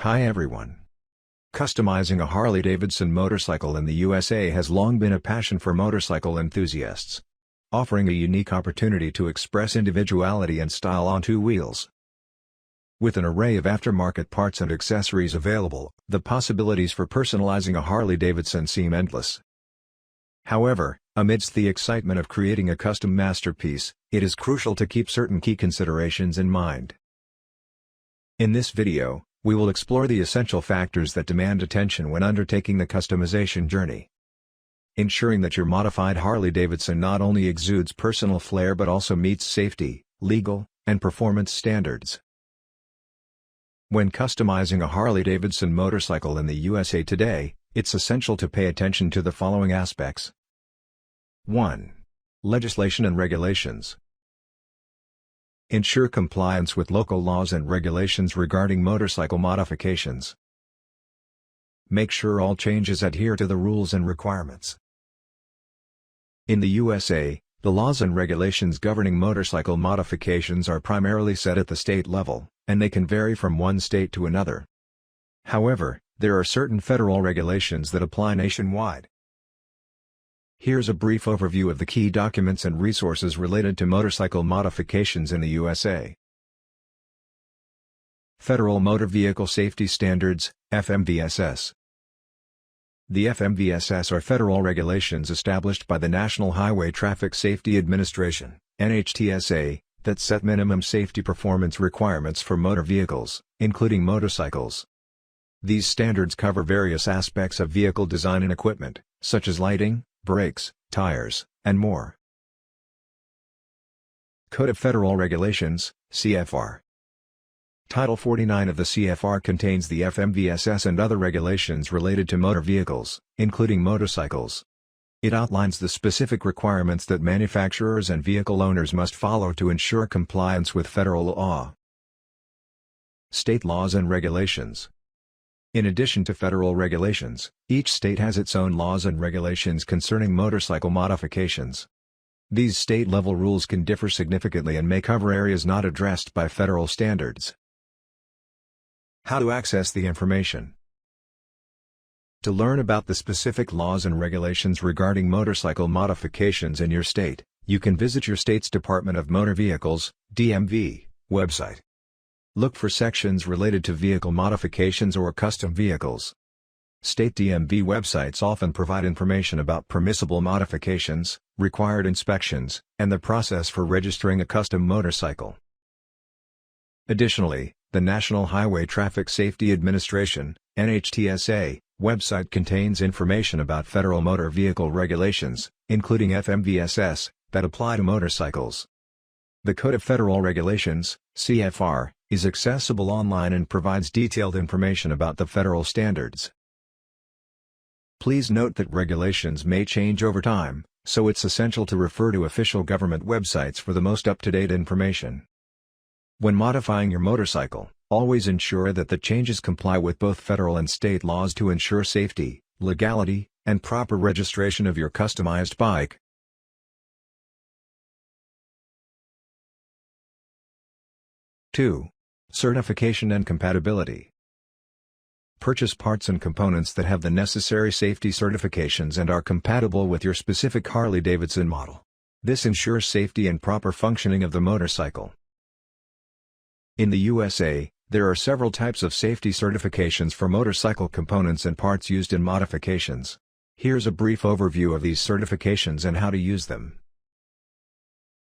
Hi everyone. Customizing a Harley-Davidson motorcycle in the USA has long been a passion for motorcycle enthusiasts, offering a unique opportunity to express individuality and style on two wheels. With an array of aftermarket parts and accessories available, the possibilities for personalizing a Harley-Davidson seem endless. However, amidst the excitement of creating a custom masterpiece, it is crucial to keep certain key considerations in mind. In this video, we will explore the essential factors that demand attention when undertaking the customization journey, ensuring that your modified Harley-Davidson not only exudes personal flair but also meets safety, legal, and performance standards. When customizing a Harley-Davidson motorcycle in the USA today, it's essential to pay attention to the following aspects. 1. Legislation and regulations. Ensure compliance with local laws and regulations regarding motorcycle modifications. Make sure all changes adhere to the rules and requirements. In the USA, the laws and regulations governing motorcycle modifications are primarily set at the state level, and they can vary from one state to another. However, there are certain federal regulations that apply nationwide. Here's a brief overview of the key documents and resources related to motorcycle modifications in the USA. Federal Motor Vehicle Safety Standards, FMVSS. The FMVSS are federal regulations established by the National Highway Traffic Safety Administration, NHTSA, that set minimum safety performance requirements for motor vehicles, including motorcycles. These standards cover various aspects of vehicle design and equipment, such as lighting, brakes, tires, and more. Code of Federal Regulations, CFR. Title 49 of the CFR contains the FMVSS and other regulations related to motor vehicles, including motorcycles. It outlines the specific requirements that manufacturers and vehicle owners must follow to ensure compliance with federal law. State laws and regulations. In addition to federal regulations, each state has its own laws and regulations concerning motorcycle modifications. These state-level rules can differ significantly and may cover areas not addressed by federal standards. How to access the information. To learn about the specific laws and regulations regarding motorcycle modifications in your state, you can visit your state's Department of Motor Vehicles, DMV, website. Look for sections related to vehicle modifications or custom vehicles. State DMV websites often provide information about permissible modifications, required inspections, and the process for registering a custom motorcycle. Additionally, the National Highway Traffic Safety Administration, NHTSA, website contains information about federal motor vehicle regulations, including FMVSS, that apply to motorcycles. The Code of Federal Regulations, CFR, is accessible online and provides detailed information about the federal standards. Please note that regulations may change over time, so it's essential to refer to official government websites for the most up-to-date information. When modifying your motorcycle, always ensure that the changes comply with both federal and state laws to ensure safety, legality, and proper registration of your customized bike. 2. Certification and compatibility. Purchase parts and components that have the necessary safety certifications and are compatible with your specific Harley-Davidson model. This ensures safety and proper functioning of the motorcycle. In the USA, there are several types of safety certifications for motorcycle components and parts used in modifications. Here's a brief overview of these certifications and how to use them.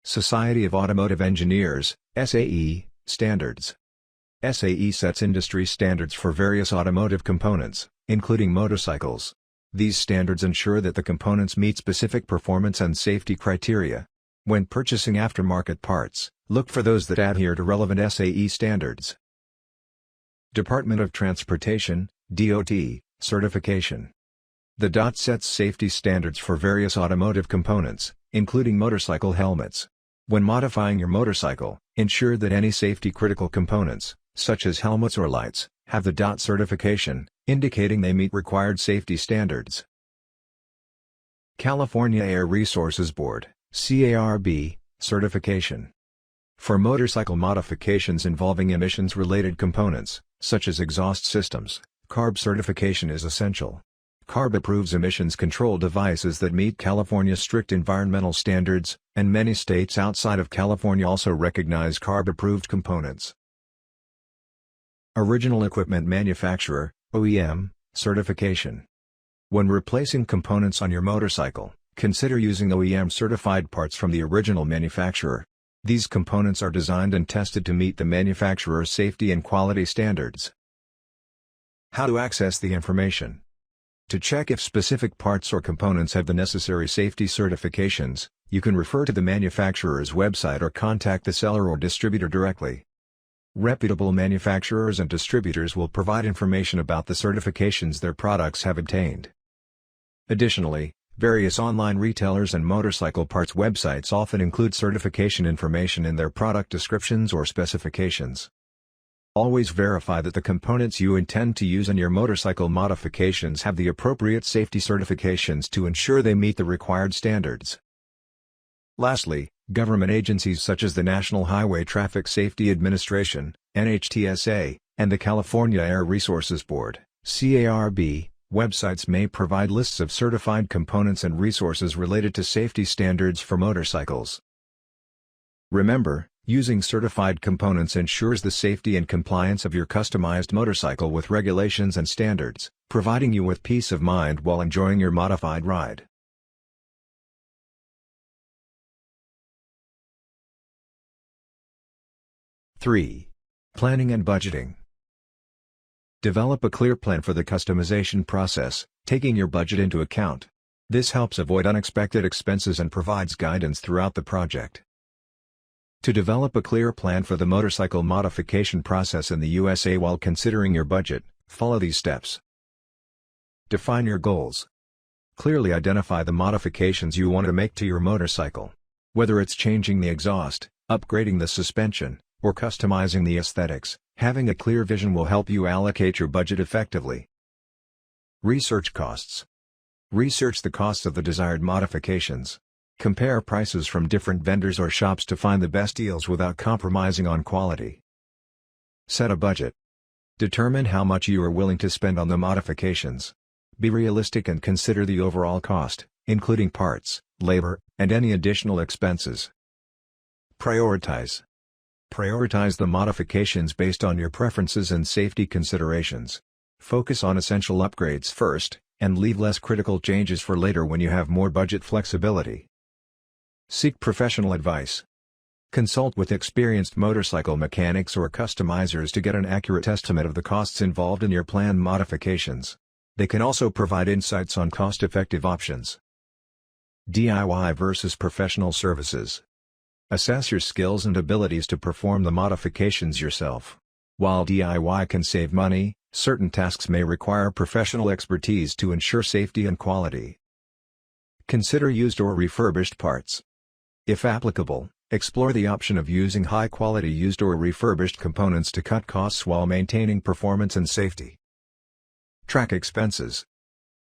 Society of Automotive Engineers, SAE, Standards. SAE sets industry standards for various automotive components, including motorcycles. These standards ensure that the components meet specific performance and safety criteria. When purchasing aftermarket parts, look for those that adhere to relevant SAE standards. Department of Transportation, DOT, certification. The DOT sets safety standards for various automotive components, including motorcycle helmets. When modifying your motorcycle, ensure that any safety-critical components, such as helmets or lights, have the DOT certification, indicating they meet required safety standards. California Air Resources Board, CARB, certification. For motorcycle modifications involving emissions-related components, such as exhaust systems, CARB certification is essential. CARB approves emissions control devices that meet California's strict environmental standards, and many states outside of California also recognize CARB-approved components. Original Equipment Manufacturer (OEM) certification. When replacing components on your motorcycle, consider using OEM-certified parts from the original manufacturer. These components are designed and tested to meet the manufacturer's safety and quality standards. How to access the information. To check if specific parts or components have the necessary safety certifications, you can refer to the manufacturer's website or contact the seller or distributor directly. Reputable manufacturers and distributors will provide information about the certifications their products have obtained. Additionally, various online retailers and motorcycle parts websites often include certification information in their product descriptions or specifications. Always verify that the components you intend to use in your motorcycle modifications have the appropriate safety certifications to ensure they meet the required standards. Lastly, government agencies such as the National Highway Traffic Safety Administration, NHTSA, and the California Air Resources Board, CARB, websites may provide lists of certified components and resources related to safety standards for motorcycles. Remember, using certified components ensures the safety and compliance of your customized motorcycle with regulations and standards, providing you with peace of mind while enjoying your modified ride. (3) Planning and budgeting. Develop a clear plan for the customization process, taking your budget into account. This helps avoid unexpected expenses and provides guidance throughout the project. To develop a clear plan for the motorcycle modification process in the USA while considering your budget, follow these steps. Define your goals. Clearly identify the modifications you want to make to your motorcycle. Whether it's changing the exhaust, upgrading the suspension, or customizing the aesthetics, having a clear vision will help you allocate your budget effectively. Research costs. Research the costs of the desired modifications. Compare prices from different vendors or shops to find the best deals without compromising on quality. Set a budget. Determine how much you are willing to spend on the modifications. Be realistic and consider the overall cost, including parts, labor, and any additional expenses. Prioritize. Prioritize the modifications based on your preferences and safety considerations. Focus on essential upgrades first, and leave less critical changes for later when you have more budget flexibility. Seek professional advice. Consult with experienced motorcycle mechanics or customizers to get an accurate estimate of the costs involved in your planned modifications. They can also provide insights on cost-effective options. DIY versus professional services. Assess your skills and abilities to perform the modifications yourself. While DIY can save money, certain tasks may require professional expertise to ensure safety and quality. Consider used or refurbished parts. If applicable, explore the option of using high-quality used or refurbished components to cut costs while maintaining performance and safety. Track expenses.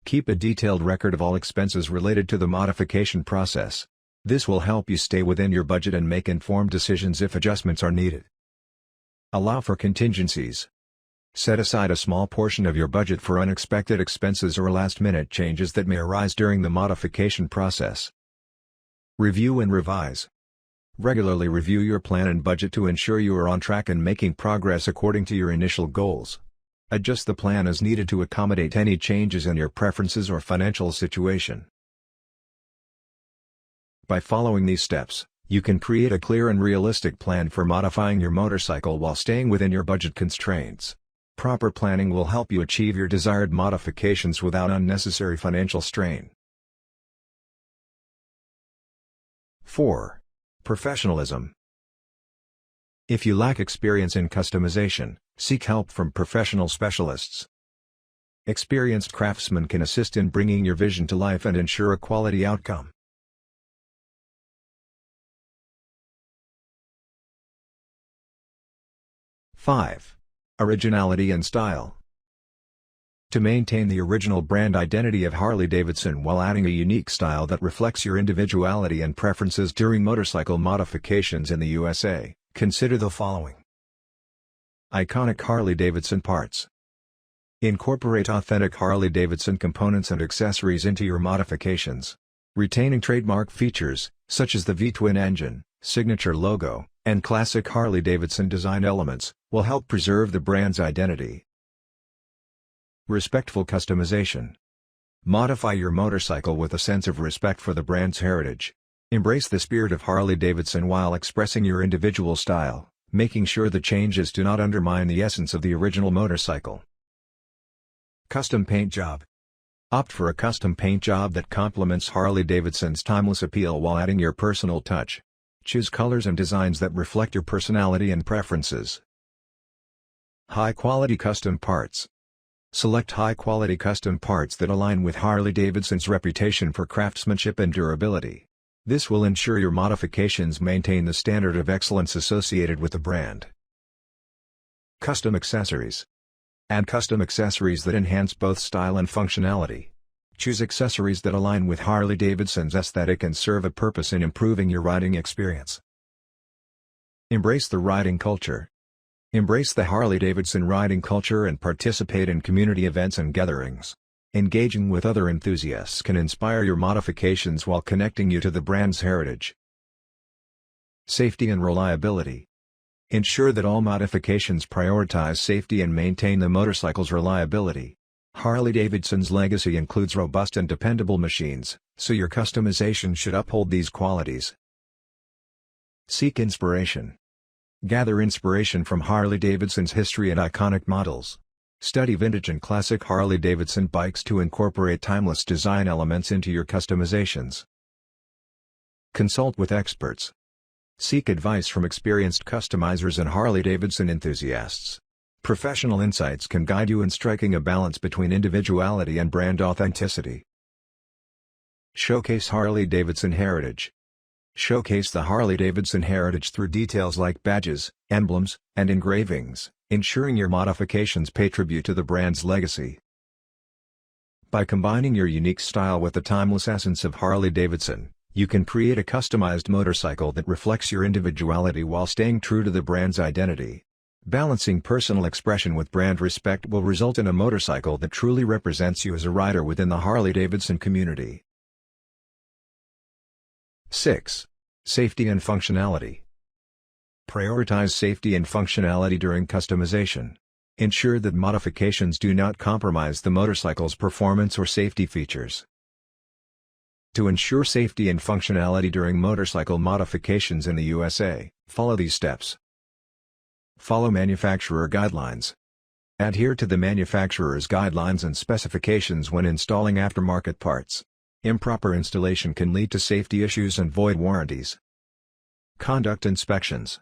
Keep a detailed record of all expenses related to the modification process. This will help you stay within your budget and make informed decisions if adjustments are needed. Allow for contingencies. Set aside a small portion of your budget for unexpected expenses or last-minute changes that may arise during the modification process. Review and revise. Regularly review your plan and budget to ensure you are on track and making progress according to your initial goals. Adjust the plan as needed to accommodate any changes in your preferences or financial situation. By following these steps, you can create a clear and realistic plan for modifying your motorcycle while staying within your budget constraints. Proper planning will help you achieve your desired modifications without unnecessary financial strain. 4. Professionalism. If you lack experience in customization, seek help from professional specialists. Experienced craftsmen can assist in bringing your vision to life and ensure a quality outcome. 5. Originality and Style. To maintain the original brand identity of Harley-Davidson while adding a unique style that reflects your individuality and preferences during motorcycle modifications in the USA, consider the following. Iconic Harley-Davidson parts. Incorporate authentic Harley-Davidson components and accessories into your modifications. Retaining trademark features, such as the V-twin engine, signature logo, and classic Harley-Davidson design elements, will help preserve the brand's identity. Respectful customization. Modify your motorcycle with a sense of respect for the brand's heritage. Embrace the spirit of Harley-Davidson while expressing your individual style, making sure the changes do not undermine the essence of the original motorcycle. Custom paint job. Opt for a custom paint job that complements Harley-Davidson's timeless appeal while adding your personal touch. Choose colors and designs that reflect your personality and preferences. High-quality custom parts. Select high-quality custom parts that align with Harley-Davidson's reputation for craftsmanship and durability. This will ensure your modifications maintain the standard of excellence associated with the brand. Custom accessories. Add custom accessories that enhance both style and functionality. Choose accessories that align with Harley-Davidson's aesthetic and serve a purpose in improving your riding experience. Embrace the riding culture. Embrace the Harley-Davidson riding culture and participate in community events and gatherings. Engaging with other enthusiasts can inspire your modifications while connecting you to the brand's heritage. Safety and reliability. Ensure that all modifications prioritize safety and maintain the motorcycle's reliability. Harley-Davidson's legacy includes robust and dependable machines, so your customization should uphold these qualities. Seek inspiration. Gather inspiration from Harley-Davidson's history and iconic models. Study vintage and classic Harley-Davidson bikes to incorporate timeless design elements into your customizations. Consult with experts. Seek advice from experienced customizers and Harley-Davidson enthusiasts. Professional insights can guide you in striking a balance between individuality and brand authenticity. Showcase Harley-Davidson heritage. Showcase the Harley-Davidson heritage through details like badges, emblems, and engravings, ensuring your modifications pay tribute to the brand's legacy. By combining your unique style with the timeless essence of Harley-Davidson, you can create a customized motorcycle that reflects your individuality while staying true to the brand's identity. Balancing personal expression with brand respect will result in a motorcycle that truly represents you as a rider within the Harley-Davidson community. 6. Safety and functionality. Prioritize safety and functionality during customization. Ensure that modifications do not compromise the motorcycle's performance or safety features. To ensure safety and functionality during motorcycle modifications in the USA, follow these steps. Follow manufacturer guidelines. Adhere to the manufacturer's guidelines and specifications when installing aftermarket parts. Improper installation can lead to safety issues and void warranties. Conduct inspections.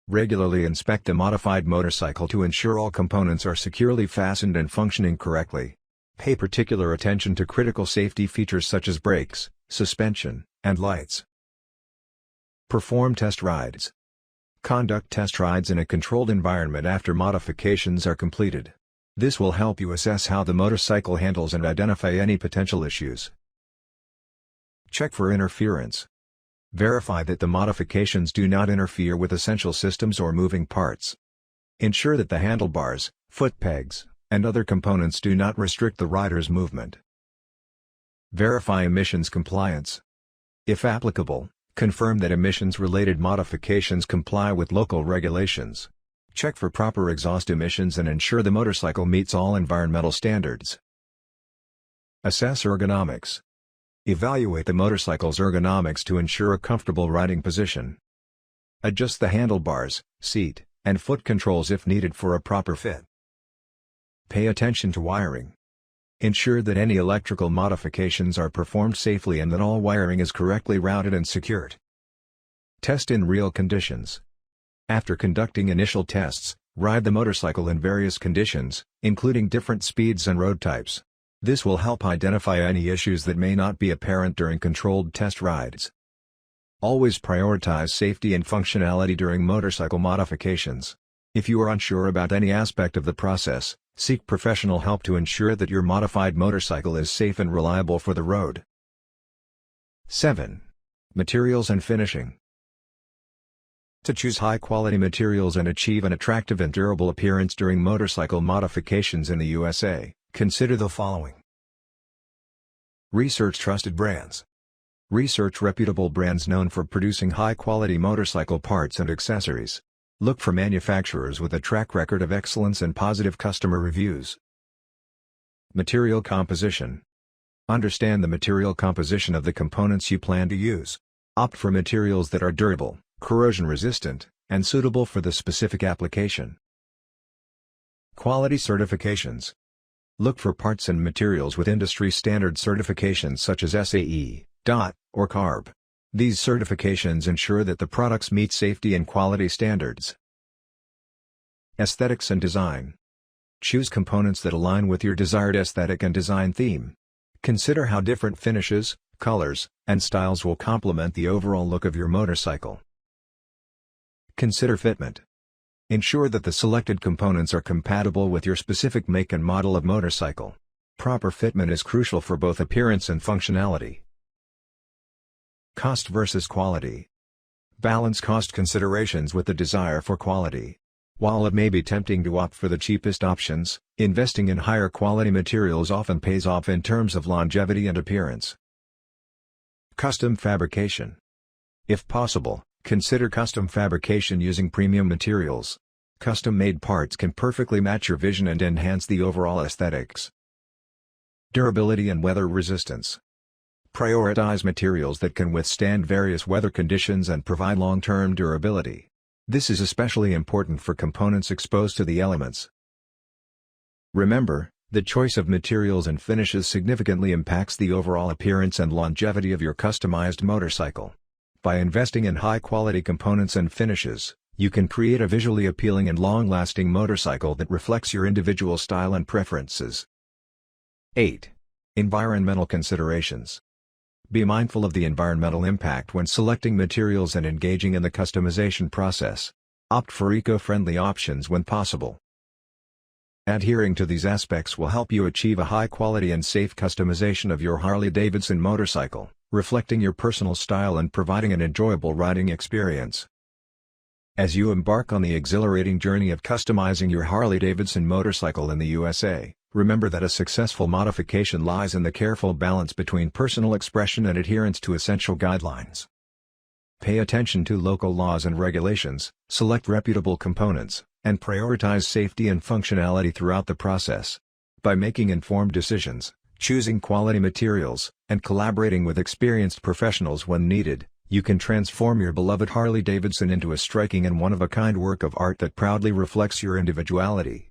Regularly inspect the modified motorcycle to ensure all components are securely fastened and functioning correctly. Pay particular attention to critical safety features such as brakes, suspension, and lights. Perform test rides. Conduct test rides in a controlled environment after modifications are completed. This will help you assess how the motorcycle handles and identify any potential issues. Check for interference. Verify that the modifications do not interfere with essential systems or moving parts. Ensure that the handlebars, foot pegs, and other components do not restrict the rider's movement. Verify emissions compliance. If applicable, confirm that emissions-related modifications comply with local regulations. Check for proper exhaust emissions and ensure the motorcycle meets all environmental standards. Assess ergonomics. Evaluate the motorcycle's ergonomics to ensure a comfortable riding position. Adjust the handlebars, seat, and foot controls if needed for a proper fit. Pay attention to wiring. Ensure that any electrical modifications are performed safely and that all wiring is correctly routed and secured. Test in real conditions. After conducting initial tests, ride the motorcycle in various conditions, including different speeds and road types. This will help identify any issues that may not be apparent during controlled test rides. Always prioritize safety and functionality during motorcycle modifications. If you are unsure about any aspect of the process, seek professional help to ensure that your modified motorcycle is safe and reliable for the road. 7. Materials and finishing. To choose high-quality materials and achieve an attractive and durable appearance during motorcycle modifications in the USA, consider the following. Research trusted brands. Research reputable brands known for producing high-quality motorcycle parts and accessories. Look for manufacturers with a track record of excellence and positive customer reviews. Material composition. Understand the material composition of the components you plan to use. Opt for materials that are durable, corrosion-resistant, and suitable for the specific application. Quality certifications. Look for parts and materials with industry-standard certifications such as SAE, DOT, or CARB. These certifications ensure that the products meet safety and quality standards. Aesthetics and design. Choose components that align with your desired aesthetic and design theme. Consider how different finishes, colors, and styles will complement the overall look of your motorcycle. Consider fitment. Ensure that the selected components are compatible with your specific make and model of motorcycle. Proper fitment is crucial for both appearance and functionality. Cost versus quality. Balance cost considerations with the desire for quality. While it may be tempting to opt for the cheapest options, investing in higher quality materials often pays off in terms of longevity and appearance. Custom fabrication. If possible, consider custom fabrication using premium materials. Custom-made parts can perfectly match your vision and enhance the overall aesthetics. Durability and weather resistance. Prioritize materials that can withstand various weather conditions and provide long-term durability. This is especially important for components exposed to the elements. Remember, the choice of materials and finishes significantly impacts the overall appearance and longevity of your customized motorcycle. By investing in high-quality components and finishes, you can create a visually appealing and long-lasting motorcycle that reflects your individual style and preferences. 8. Environmental considerations. Be mindful of the environmental impact when selecting materials and engaging in the customization process. Opt for eco-friendly options when possible. Adhering to these aspects will help you achieve a high-quality and safe customization of your Harley-Davidson motorcycle, reflecting your personal style and providing an enjoyable riding experience. As you embark on the exhilarating journey of customizing your Harley-Davidson motorcycle in the USA, remember that a successful modification lies in the careful balance between personal expression and adherence to essential guidelines. Pay attention to local laws and regulations, select reputable components, and prioritize safety and functionality throughout the process. By making informed decisions, choosing quality materials, and collaborating with experienced professionals when needed, you can transform your beloved Harley-Davidson into a striking and one-of-a-kind work of art that proudly reflects your individuality.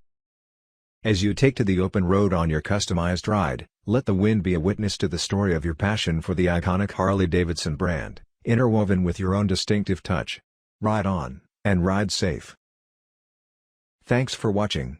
As you take to the open road on your customized ride, let the wind be a witness to the story of your passion for the iconic Harley-Davidson brand, interwoven with your own distinctive touch. Ride on, and ride safe. Thanks for watching.